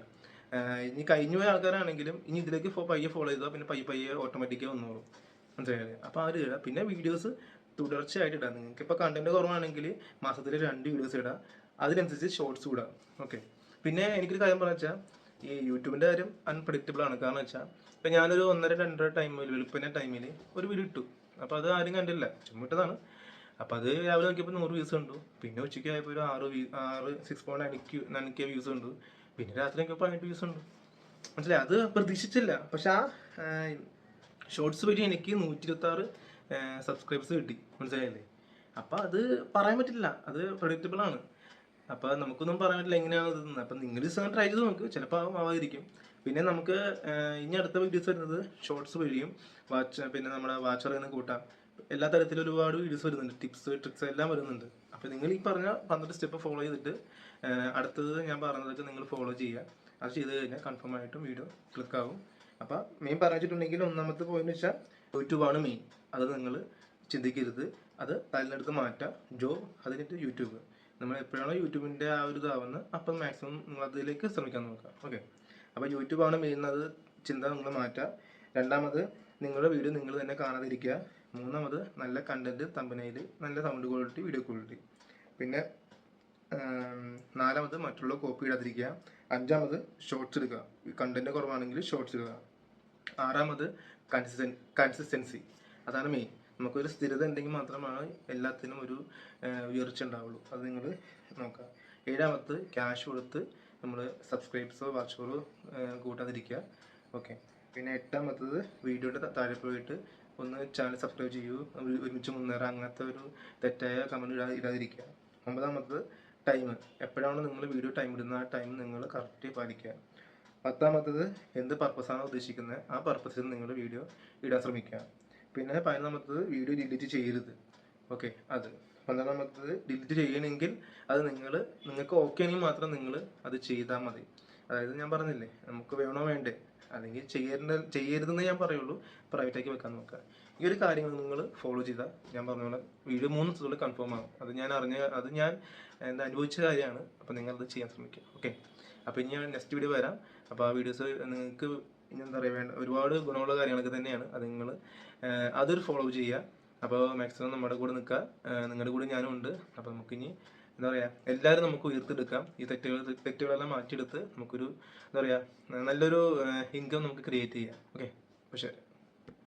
ഇനി കഴിഞ്ഞു പോയ ആൾക്കാരാണെങ്കിലും ഇനി ഇതിലേക്ക് പയ്യെ ഫോളോ ചെയ്താൽ പിന്നെ പയ്യെ ഓട്ടോമാറ്റിക്കായി വന്നോളും. മനസ്സിലായത്? അപ്പോൾ ആര് ഇടുക, പിന്നെ വീഡിയോസ് തുടർച്ചയായിട്ട് ഇടാം. നിങ്ങൾക്ക് ഇപ്പോൾ കണ്ടന്റ് കുറവാണെങ്കിൽ മാസത്തിൽ 2 വീഡിയോസ് ഇടാം, അതിനനുസരിച്ച് ഷോർട്സ് ഇടാം. ഓക്കെ. പിന്നെ എനിക്കൊരു കാര്യം പറഞ്ഞു വെച്ചാൽ ഈ യൂട്യൂബിൻ്റെ കാര്യം അൺപ്രഡിക്റ്റബിൾ ആണ്. കാരണം വെച്ചാൽ ഇപ്പം ഞാനൊരു 1:30-2:30 ടൈമിൽ വെളുപ്പിൻ്റെ ടൈമിൽ ഒരു വീഡിയോ ഇട്ടു. അപ്പോൾ അത് ആരും കണ്ടില്ല, ചുമ്മിട്ടതാണ്. അപ്പോൾ അത് രാവിലെ നോക്കിയപ്പോൾ 100 വ്യൂസ് കണ്ടു. പിന്നെ ഉച്ചയ്ക്ക് ആയപ്പോൾ ഒരു 6.9K വ്യൂസ് കണ്ടു. പിന്നെ രാത്രി നോക്കിയപ്പോൾ 18 വ്യൂസ് ഉണ്ട്. മനസ്സിലായി? അത് പ്രതീക്ഷിച്ചില്ല. പക്ഷെ ആ ഷോർട്സ് വഴി എനിക്ക് 126 സബ്സ്ക്രൈബേഴ്സ് കിട്ടി. മനസ്സിലായില്ലേ? അപ്പം അത് പറയാൻ പറ്റില്ല, അത് പ്രഡിക്റ്റബിൾ ആണ്. അപ്പോൾ നമുക്കൊന്നും പറയാൻ പറ്റില്ല എങ്ങനെയാണ് ഇതെന്ന്. അപ്പം നിങ്ങൾ ട്രൈ ചെയ്ത് നോക്ക്, ചിലപ്പോൾ ആവാതിരിക്കും. പിന്നെ നമുക്ക് ഇനി അടുത്ത വീഡിയോസ് വരുന്നത് ഷോർട്സ് വഴിയും പിന്നെ നമ്മുടെ വാച്ചറിൽ നിന്ന് കൂട്ടാം. എല്ലാ തരത്തിലും ഒരുപാട് വീഡിയോസ് വരുന്നുണ്ട്, ടിപ്സ് ട്രിക്സ് എല്ലാം വരുന്നുണ്ട്. അപ്പോൾ നിങ്ങൾ ഈ പറഞ്ഞ 12 സ്റ്റെപ്പ് ഫോളോ ചെയ്തിട്ട് അടുത്തത് ഞാൻ പറഞ്ഞതൊക്കെ നിങ്ങൾ ഫോളോ ചെയ്യുക. അത് ചെയ്ത് കഴിഞ്ഞാൽ കൺഫേം ആയിട്ടും വീഡിയോ ക്ലിക്കാവും. അപ്പോൾ മെയിൻ പറഞ്ഞിട്ടുണ്ടെങ്കിൽ ഒന്നാമത്തെ പോയിന്റ് വെച്ചാൽ യൂട്യൂബാണ് മെയിൻ. അത് നിങ്ങൾ ചിന്തിക്കരുത്, അത് തലയിലെടുത്ത് മാറ്റാം. അതിനിട്ട് യൂട്യൂബ് നമ്മൾ എപ്പോഴാണോ യൂട്യൂബിൻ്റെ ആ ഒരു ഇതാവുന്നത് അപ്പം മാക്സിമം നിങ്ങൾ അതിലേക്ക് ശ്രമിക്കാൻ നോക്കുക. ഓക്കെ. അപ്പോൾ യൂട്യൂബാണ് മെയിൻ, അത് ചിന്ത നിങ്ങൾ മാറ്റുക. രണ്ടാമത് നിങ്ങളുടെ വീഡിയോ നിങ്ങൾ തന്നെ കാണാതിരിക്കുക. മൂന്നാമത് നല്ല കണ്ടന്റ്, തമ്പനയിൽ നല്ല സൗണ്ട് ക്വാളിറ്റി, വീഡിയോ ക്വാളിറ്റി. പിന്നെ നാലാമത് മറ്റുള്ള കോപ്പി ഇടാതിരിക്കുക. അഞ്ചാമത് ഷോർട്സ് എടുക്കുക, കണ്ടന്റ് കുറവാണെങ്കിൽ ഷോർട്സ് ഇടുക. ആറാമത് കൺസിസ്റ്റൻസി, അതാണ് മെയിൻ. നമുക്കൊരു സ്ഥിരത ഉണ്ടെങ്കിൽ മാത്രമാണ് എല്ലാത്തിനും ഒരു ഉയർച്ച ഉണ്ടാവുള്ളൂ. അത് നിങ്ങൾ നോക്കുക. ഏഴാമത് ക്യാഷ് കൊടുത്ത് നമ്മൾ സബ്സ്ക്രൈബ്സോ വാച്ചോറോ കൂട്ടാതിരിക്കുക. ഓക്കെ. പിന്നെ എട്ടാമത്തത് വീഡിയോയുടെ താഴെ പോയിട്ട് ഒന്ന് ചാനൽ സബ്സ്ക്രൈബ് ചെയ്യൂ, ഒരുമിച്ച് മുന്നേറാം, അങ്ങനത്തെ ഒരു തെറ്റായ കമൻറ്റ് ഇടാതിരിക്കുക. ഒമ്പതാമത്തത് ടൈം, എപ്പോഴാണ് നിങ്ങൾ വീഡിയോ ടൈം ഇടുന്ന ആ ടൈം നിങ്ങൾ കറക്റ്റ് പാലിക്കുക. പത്താമത്തത് എന്ത് പർപ്പസാണോ ഉദ്ദേശിക്കുന്നത് ആ പർപ്പസിൽ നിങ്ങൾ വീഡിയോ ഇടാൻ ശ്രമിക്കുക. പിന്നെ 11ാമത്തത് വീഡിയോ ഡിലീറ്റ് ചെയ്യരുത്. ഓക്കെ. അത് 12ാമത്തത് ഡിലീറ്റ് ചെയ്യണമെങ്കിൽ അത് നിങ്ങൾക്ക് ഓക്കെ ആണെങ്കിൽ മാത്രം നിങ്ങൾ അത് ചെയ്താൽ മതി. അതായത് ഞാൻ പറഞ്ഞില്ലേ, നമുക്ക് വേണോ വേണ്ടേ, അല്ലെങ്കിൽ ചെയ്യരുതെന്ന് ഞാൻ പറയുള്ളൂ, പ്രൈവറ്റാക്കി വെക്കാൻ നോക്കുക. ഈ ഒരു കാര്യങ്ങൾ നിങ്ങൾ ഫോളോ ചെയ്താൽ ഞാൻ പറഞ്ഞ പോലെ വീഡിയോ 3 ദിവസത്തിനുള്ളിൽ കൺഫേം ആകും. അത് ഞാൻ അനുഭവിച്ച കാര്യമാണ്. അപ്പോൾ നിങ്ങളത് ചെയ്യാൻ ശ്രമിക്കുക. ഓക്കെ. അപ്പോൾ ഇനി ഞാൻ നെക്സ്റ്റ് വീഡിയോ വരാം. അപ്പോൾ ആ വീഡിയോസ് നിങ്ങൾക്ക് ഇനി എന്താ പറയുക, ഒരുപാട് ഗുണമുള്ള കാര്യങ്ങളൊക്കെ തന്നെയാണ്. അത് നിങ്ങൾ അതൊരു ഫോളോ ചെയ്യുക. അപ്പോൾ മാക്സിമം നമ്മുടെ കൂടെ നിൽക്കുക, നിങ്ങളുടെ കൂടെ ഞാനും ഉണ്ട്. അപ്പോൾ നമുക്കിനി എന്താ പറയുക, എല്ലാവരും നമുക്ക് ഉയർത്തെടുക്കാം. ഈ തെറ്റുകളെല്ലാം മാറ്റിയെടുത്ത് നമുക്കൊരു എന്താ പറയുക, നല്ലൊരു ഇൻകം നമുക്ക് ക്രിയേറ്റ് ചെയ്യാം. ഓക്കെ. അപ്പോൾ ശരി.